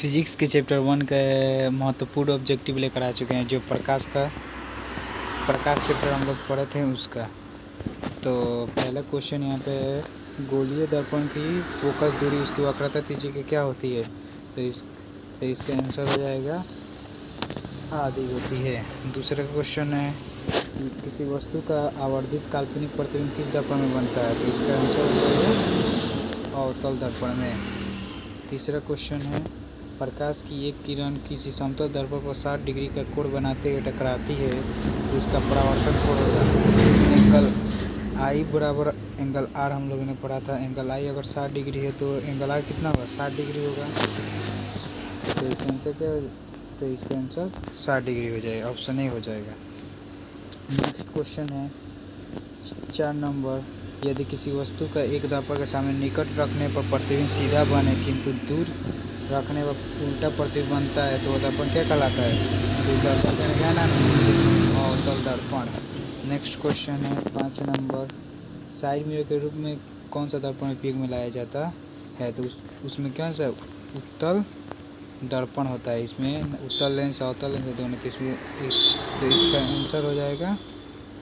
Physics के chapter 1 का महत्वपूर्ण ऑब्जेक्टिव लेकर आ चुके हैं, जो प्रकाश चैप्टर हम लोग पढ़े थे उसका। तो पहला क्वेश्चन यहाँ पे है, गोलीय दर्पण की फोकस दूरी उसकी वक्रता त्रिज्या क्या होती है? तो इसका आंसर हो जाएगा आधी होती है। दूसरा क्वेश्चन है, किसी वस्तु का आवर्धित काल्पनिक प्रतिबिंब किस दर्पण में बनता है? तो इसका आंसर हो जाएगा अवतल दर्पण में। तीसरा क्वेश्चन है, प्रकाश की एक किरण किसी समतल दर्पण पर 60 डिग्री का कोण बनाते हुए टकराती है तो उसका परावर्तन कोण होगा एंगल आई बराबर एंगल आर। हम लोगों ने पढ़ा था, एंगल आई अगर 60 डिग्री है तो एंगल आर कितना होगा? 60 डिग्री होगा। तो इसका आंसर क्या हो? तो इसका आंसर 60 डिग्री हो जाएगा, ऑप्शन ए हो जाएगा। नेक्स्ट क्वेश्चन है 4 नंबर, यदि किसी वस्तु का एक दर्पण के सामने निकट रखने पर प्रतिबिंब सीधा बने किंतु दूर रखने पर उल्टा प्रतिबिंब बनता है तो वह दर्पण क्या कहलाता है? तो इस दर्पण का क्या नाम है? अवतल दर्पण। नेक्स्ट क्वेश्चन है 5 नंबर, साइड मिरर के रूप में कौन सा दर्पण उपयोग में लाया जाता है? तो उसमें क्या सा उत्तल दर्पण होता है। इसमें उत्तल लेंस अवतल लेंस दोनों। तो इसका आंसर हो जाएगा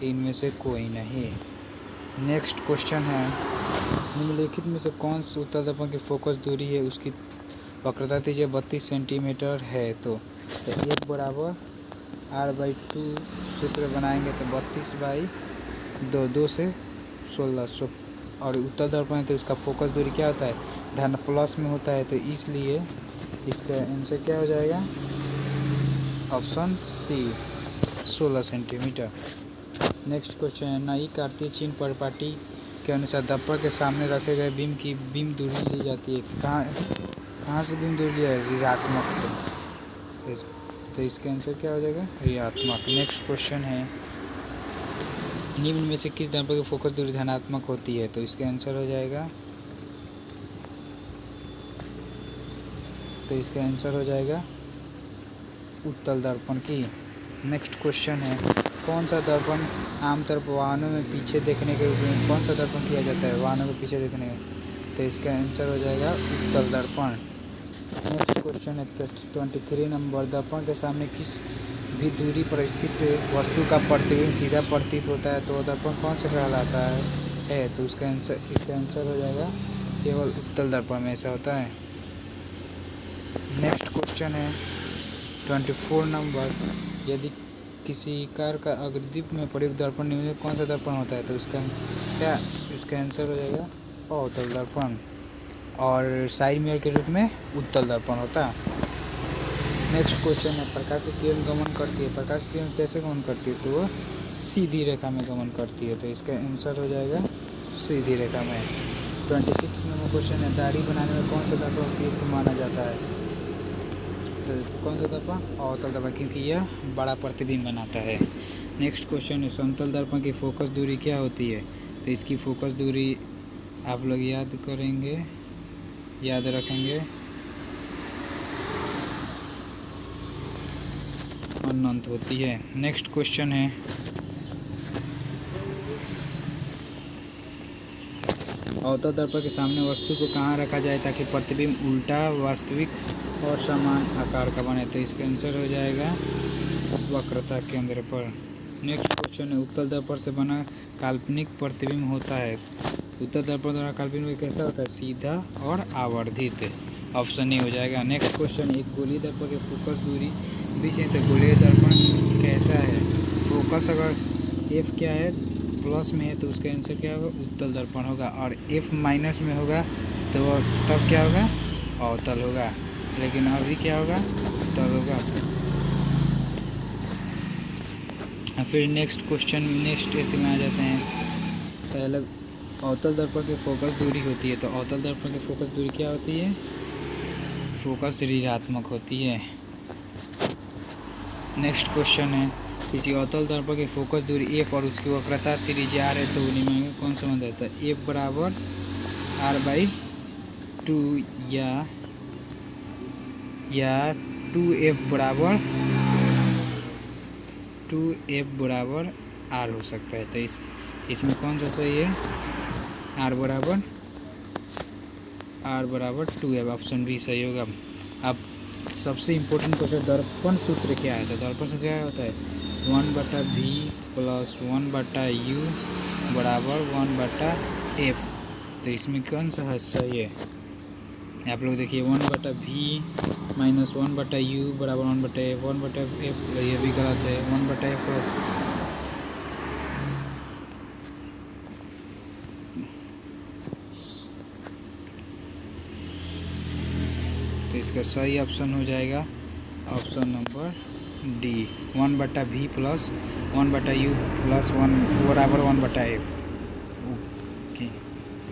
इनमें से कोई नहीं। नेक्स्ट क्वेश्चन है, निम्नलिखित में से कौन सी उत्तल दर्पण की फोकस दूरी है उसकी वक्रता त्रिज्या 32 सेंटीमीटर है? तो 1 बराबर r/2 सूत्र बनाएंगे तो 32/2 2 से 1600 और उत्तल दर्पण है तो इसका फोकस दूरी क्या होता है? धन प्लस में होता है, तो इसलिए इसका आंसर क्या हो जाएगा? Option C 16 centimetre. Next question है, नई कार्तीय चिन्ह परिपाटी के अनुसार दर्पण के सामने रखे गए बीम की बीम दूरी ली जाती है। कहाँ से बीम दूरी लिया है? ऋणात्मक से। तो इसका आंसर क्या हो जाएगा? ऋणात्मक। नेक्स्ट क्वेश्चन है, निम्न में से किस दर्पण की फोकस दूरी धनात्मक होती है? तो इसका आंसर हो जाएगा उत्तल दर्पण की। नेक्स्ट क्वेश्चन है, कौन सा दर्पण आमतौर पर वाहनों में पीछे देखने के रूप कौन सा दर्पण किया जाता है वाहनों को पीछे देखने का? तो इसका आंसर हो जाएगा उत्तल दर्पण। नेक्स्ट क्वेश्चन है 23 नंबर, दर्पण के सामने किस भी दूरी पर स्थित वस्तु का प्रतिबिंब सीधा प्रतीत होता है तो वह दर्पण कौन सा कहलाता है? तो इसका आंसर हो जाएगा केवल उत्तल दर्पण में ऐसा होता है। नेक्स्ट क्वेश्चन है 24 नंबर, यदि किसी कार का अग्रदीप में प्रयुक्त दर्पण निम्नलिखित कौन सा दर्पण होता है? तो इसका आंसर हो जाएगा अवतल दर्पण और साइड मिरर के रूप में उत्तल दर्पण होता है। नेक्स्ट क्वेश्चन है, प्रकाश की किरण गमन करती है, प्रकाश की किरण कैसे गमन करती है? तो वो सीधी रेखा में गमन करती है, तो इसका आंसर हो जाएगा सीधी रेखा में। 26 नंबर क्वेश्चन है, दाढ़ी बनाने में कौन सा दर्पण उपयुक्त माना जाता है? तो कौन सा दर्पण? अवतल दर्पण, क्योंकि यह बड़ा प्रतिबिंब बनाता है। नेक्स्ट क्वेश्चन है, समतल दर्पण की फोकस दूरी क्या होती है? तो इसकी फोकस दूरी आप लोग याद रखेंगे अनंत होती है। नेक्स्ट क्वेश्चन है, अवतल दर्पण के सामने वस्तु को कहाँ रखा जाए ताकि प्रतिबिंब उल्टा वास्तविक और समान आकार का बने? तो इसका आंसर हो जाएगा वक्रता केंद्र पर। नेक्स्ट क्वेश्चन है, उत्तल दर्पण से बना काल्पनिक प्रतिबिंब होता है, उत्तल दर्पण द्वारा काल्पनिक कैसा होता है? सीधा और आवर्धित। ऑप्शन ए हो जाएगा। नेक्स्ट क्वेश्चन, एक गोलीय दर्पण की फोकस दूरी 20 है तो गोलीय दर्पण कैसा है? फोकस अगर एफ क्या है प्लस में है तो उसका आंसर क्या होगा? उत्तल दर्पण होगा, और एफ माइनस में होगा तो तब क्या होगा? अवतल होगा, लेकिन अभी क्या होगा? उत्तल होगा। फिर नेक्स्ट क्वेश्चन नेक्स्ट में आ जाते हैं। पहले अवतल दर्पण की फोकस दूरी होती है, तो अवतल दर्पण की फोकस दूरी क्या होती है? फोकस ऋणात्मक होती है। नेक्स्ट क्वेश्चन है, किसी अवतल दर्पण की फोकस दूरी एफ और उसकी वक्रता त्रिज्या आर है तो उन्हीं में कौन सा संबंध रहता है? एफ बराबर r/2 या 2f बराबर r हो सकता है। तो इसमें कौन सा सही है? r बराबर 2f, ऑप्शन बी सही होगा। अब सबसे इम्पोर्टेंट क्वेश्चन, दर्पण सूत्र क्या है? तो दर्पण सूत्र क्या होता है? 1/v प्लस 1/u बराबर 1/f। तो इसमें कौन सा है सही है? आप लोग देखिए 1/v माइनस 1/u बराबर 1/f, 1/f ये भी गलत है, 1/f प्लस। तो इसका सही ऑप्शन हो जाएगा option number D, 1/v plus 1/u plus 1 बराबर 1/f।